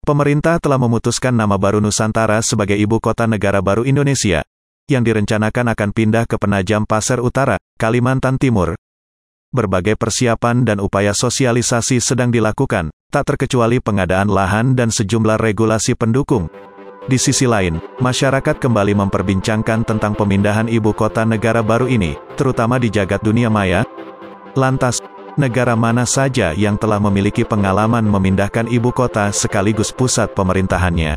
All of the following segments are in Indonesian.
Pemerintah telah memutuskan nama baru Nusantara sebagai ibu kota negara baru Indonesia, yang direncanakan akan pindah ke Penajam Pasir Utara, Kalimantan Timur. Berbagai persiapan dan upaya sosialisasi sedang dilakukan, tak terkecuali pengadaan lahan dan sejumlah regulasi pendukung. Di sisi lain, masyarakat kembali memperbincangkan tentang pemindahan ibu kota negara baru ini, terutama di jagat dunia maya. Lantas, negara mana saja yang telah memiliki pengalaman memindahkan ibu kota sekaligus pusat pemerintahannya?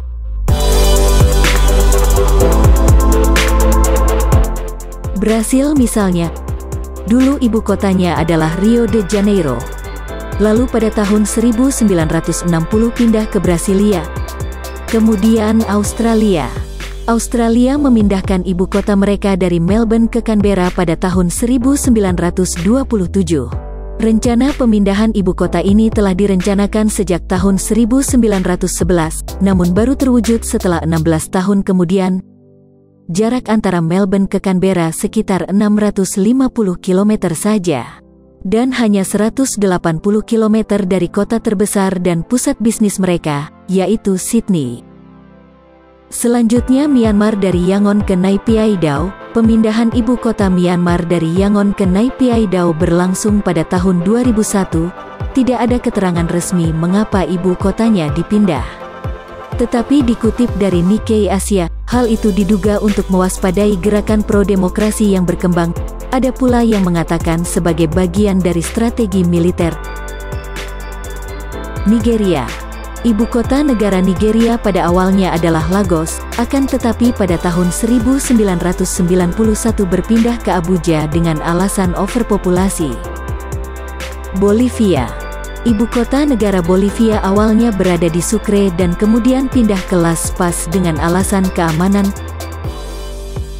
Brasil misalnya, dulu ibu kotanya adalah Rio de Janeiro. Lalu pada tahun 1960 pindah ke Brasilia. Kemudian Australia. Australia memindahkan ibu kota mereka dari Melbourne ke Canberra pada tahun 1927. Rencana pemindahan ibu kota ini telah direncanakan sejak tahun 1911, namun baru terwujud setelah 16 tahun kemudian. Jarak antara Melbourne ke Canberra sekitar 650 km saja. Dan hanya 180 km dari kota terbesar dan pusat bisnis mereka, yaitu Sydney. Selanjutnya Myanmar dari Yangon ke Nay Pyi Taw. Pemindahan ibu kota Myanmar dari Yangon ke Nay Pyi Taw berlangsung pada tahun 2001. Tidak ada keterangan resmi mengapa ibu kotanya dipindah. Tetapi dikutip dari Nikkei Asia, hal itu diduga untuk mewaspadai gerakan pro-demokrasi yang berkembang. Ada pula yang mengatakan sebagai bagian dari strategi militer. Nigeria. Ibu kota negara Nigeria pada awalnya adalah Lagos, akan tetapi pada tahun 1991 berpindah ke Abuja dengan alasan overpopulasi. Bolivia. Ibu kota negara Bolivia awalnya berada di Sucre dan kemudian pindah ke Las Paz dengan alasan keamanan.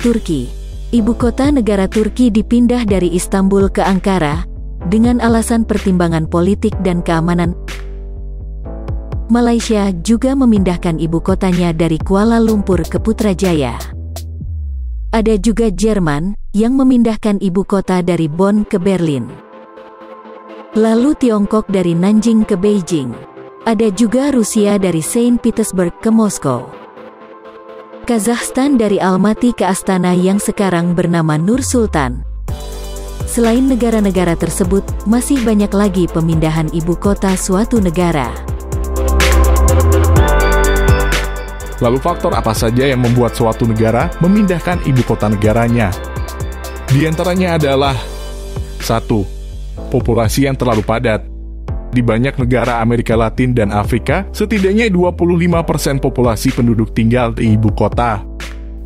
Turki. Ibu kota negara Turki dipindah dari Istanbul ke Ankara, dengan alasan pertimbangan politik dan keamanan. Malaysia juga memindahkan ibu kotanya dari Kuala Lumpur ke Putrajaya. Ada juga Jerman, yang memindahkan ibu kota dari Bonn ke Berlin. Lalu Tiongkok dari Nanjing ke Beijing. Ada juga Rusia dari Saint Petersburg ke Moskow. Kazakhstan dari Almaty ke Astana yang sekarang bernama Nur Sultan. Selain negara-negara tersebut, masih banyak lagi pemindahan ibu kota suatu negara. Lalu faktor apa saja yang membuat suatu negara memindahkan ibu kota negaranya? Di antaranya adalah 1. Populasi yang terlalu padat. Di banyak negara Amerika Latin dan Afrika, setidaknya 25% populasi penduduk tinggal di ibu kota.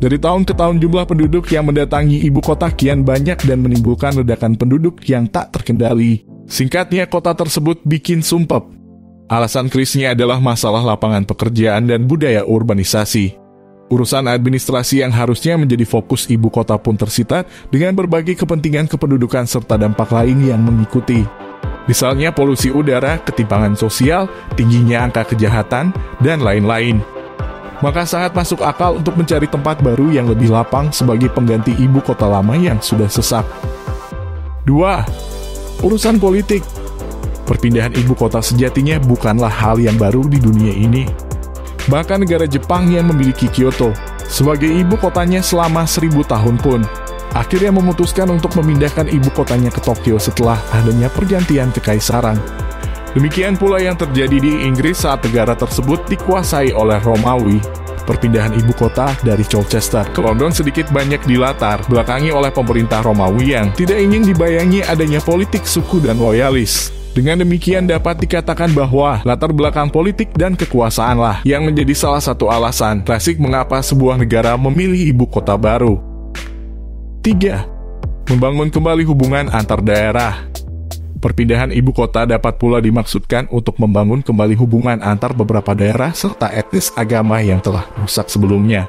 Dari tahun ke tahun jumlah penduduk yang mendatangi ibu kota kian banyak dan menimbulkan ledakan penduduk yang tak terkendali. Singkatnya, kota tersebut bikin sumpek. Alasan krisisnya adalah masalah lapangan pekerjaan dan budaya urbanisasi. Urusan administrasi yang harusnya menjadi fokus ibu kota pun tersita dengan berbagai kepentingan kependudukan serta dampak lain yang mengikuti. Misalnya polusi udara, ketimpangan sosial, tingginya angka kejahatan, dan lain-lain. Maka sangat masuk akal untuk mencari tempat baru yang lebih lapang sebagai pengganti ibu kota lama yang sudah sesak. 2. Urusan politik. Perpindahan ibu kota sejatinya bukanlah hal yang baru di dunia ini. Bahkan negara Jepang yang memiliki Kyoto sebagai ibu kotanya selama 1000 tahun pun akhirnya memutuskan untuk memindahkan ibu kotanya ke Tokyo setelah adanya pergantian kekaisaran. Demikian pula yang terjadi di Inggris saat negara tersebut dikuasai oleh Romawi. Perpindahan ibu kota dari Colchester ke London sedikit banyak dilatar belakangi oleh pemerintah Romawi yang tidak ingin dibayangi adanya politik suku dan loyalis. Dengan demikian dapat dikatakan bahwa latar belakang politik dan kekuasaanlah yang menjadi salah satu alasan klasik mengapa sebuah negara memilih ibu kota baru. 3. Membangun kembali hubungan antar daerah. Perpindahan ibu kota dapat pula dimaksudkan untuk membangun kembali hubungan antar beberapa daerah serta etnis agama yang telah rusak sebelumnya.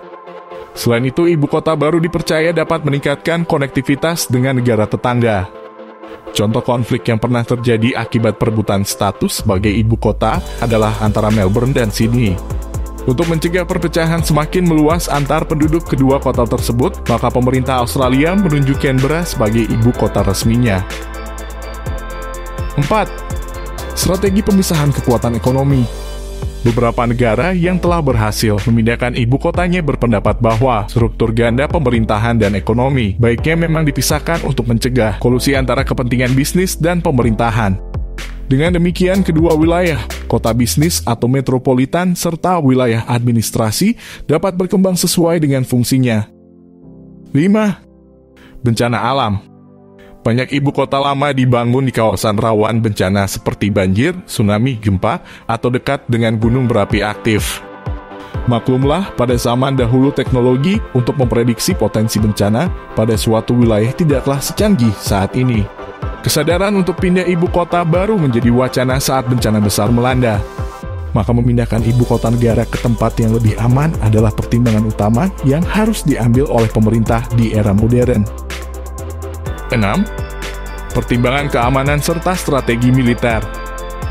Selain itu, ibu kota baru dipercaya dapat meningkatkan konektivitas dengan negara tetangga. Contoh konflik yang pernah terjadi akibat perebutan status sebagai ibu kota adalah antara Melbourne dan Sydney. Untuk mencegah perpecahan semakin meluas antar penduduk kedua kota tersebut, maka pemerintah Australia menunjuk Canberra sebagai ibu kota resminya. 4. Strategi pemisahan kekuatan ekonomi. Beberapa negara yang telah berhasil memindahkan ibu kotanya berpendapat bahwa struktur ganda pemerintahan dan ekonomi baiknya memang dipisahkan untuk mencegah kolusi antara kepentingan bisnis dan pemerintahan. Dengan demikian, kedua wilayah, kota bisnis atau metropolitan serta wilayah administrasi dapat berkembang sesuai dengan fungsinya. 5. Bencana alam. Banyak ibu kota lama dibangun di kawasan rawan bencana seperti banjir, tsunami, gempa, atau dekat dengan gunung berapi aktif. Maklumlah, pada zaman dahulu teknologi untuk memprediksi potensi bencana pada suatu wilayah tidaklah secanggih saat ini. Kesadaran untuk pindah ibu kota baru menjadi wacana saat bencana besar melanda. Maka memindahkan ibu kota negara ke tempat yang lebih aman adalah pertimbangan utama yang harus diambil oleh pemerintah di era modern. 6. Pertimbangan keamanan serta strategi militer.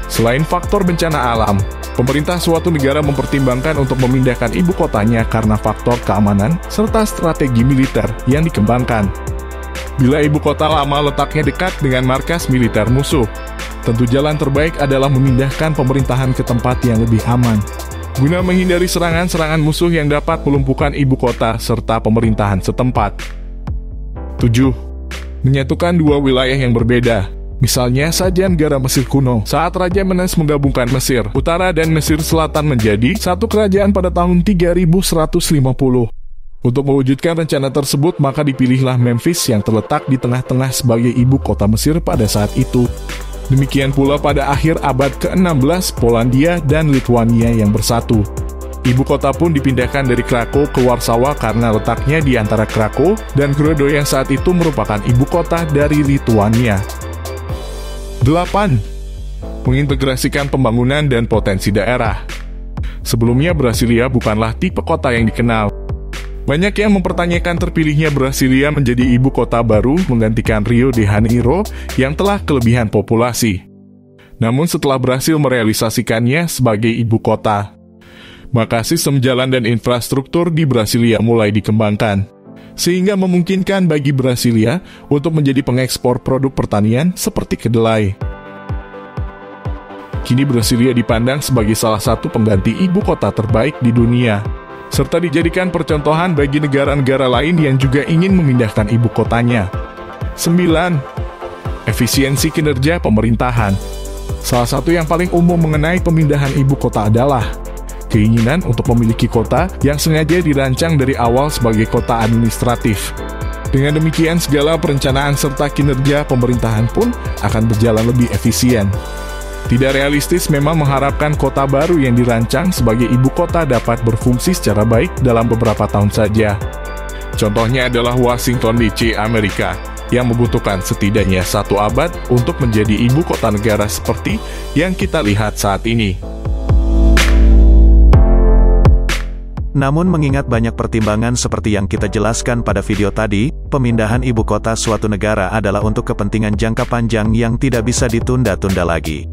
Selain faktor bencana alam, pemerintah suatu negara mempertimbangkan untuk memindahkan ibu kotanya karena faktor keamanan serta strategi militer yang dikembangkan. Bila ibu kota lama letaknya dekat dengan markas militer musuh, tentu jalan terbaik adalah memindahkan pemerintahan ke tempat yang lebih aman, guna menghindari serangan-serangan musuh yang dapat melumpuhkan ibu kota serta pemerintahan setempat. 7. Menyatukan dua wilayah yang berbeda. Misalnya saja negara Mesir kuno, saat Raja Menes menggabungkan Mesir Utara dan Mesir Selatan menjadi satu kerajaan pada tahun 3150. Untuk mewujudkan rencana tersebut, maka dipilihlah Memphis yang terletak di tengah-tengah sebagai ibu kota Mesir pada saat itu. Demikian pula pada akhir abad ke-16, Polandia dan Lithuania yang bersatu. Ibu kota pun dipindahkan dari Krakow ke Warsawa karena letaknya di antara Krakow dan Grodno yang saat itu merupakan ibu kota dari Lithuania. 8. Mengintegrasikan pembangunan dan potensi daerah. Sebelumnya Brasilia bukanlah tipe kota yang dikenal. Banyak yang mempertanyakan terpilihnya Brasilia menjadi ibu kota baru menggantikan Rio de Janeiro yang telah kelebihan populasi. Namun setelah berhasil merealisasikannya sebagai ibu kota, maka sistem jalan dan infrastruktur di Brasilia mulai dikembangkan, sehingga memungkinkan bagi Brasilia untuk menjadi pengekspor produk pertanian seperti kedelai. Kini Brasilia dipandang sebagai salah satu pengganti ibu kota terbaik di dunia, serta dijadikan percontohan bagi negara-negara lain yang juga ingin memindahkan ibu kotanya. 9. Efisiensi kinerja pemerintahan. Salah satu yang paling umum mengenai pemindahan ibu kota adalah keinginan untuk memiliki kota yang sengaja dirancang dari awal sebagai kota administratif. Dengan demikian, segala perencanaan serta kinerja pemerintahan pun akan berjalan lebih efisien. Tidak realistis memang mengharapkan kota baru yang dirancang sebagai ibu kota dapat berfungsi secara baik dalam beberapa tahun saja. Contohnya adalah Washington DC, Amerika, yang membutuhkan setidaknya 1 abad untuk menjadi ibu kota negara seperti yang kita lihat saat ini. Namun mengingat banyak pertimbangan seperti yang kita jelaskan pada video tadi, pemindahan ibu kota suatu negara adalah untuk kepentingan jangka panjang yang tidak bisa ditunda-tunda lagi.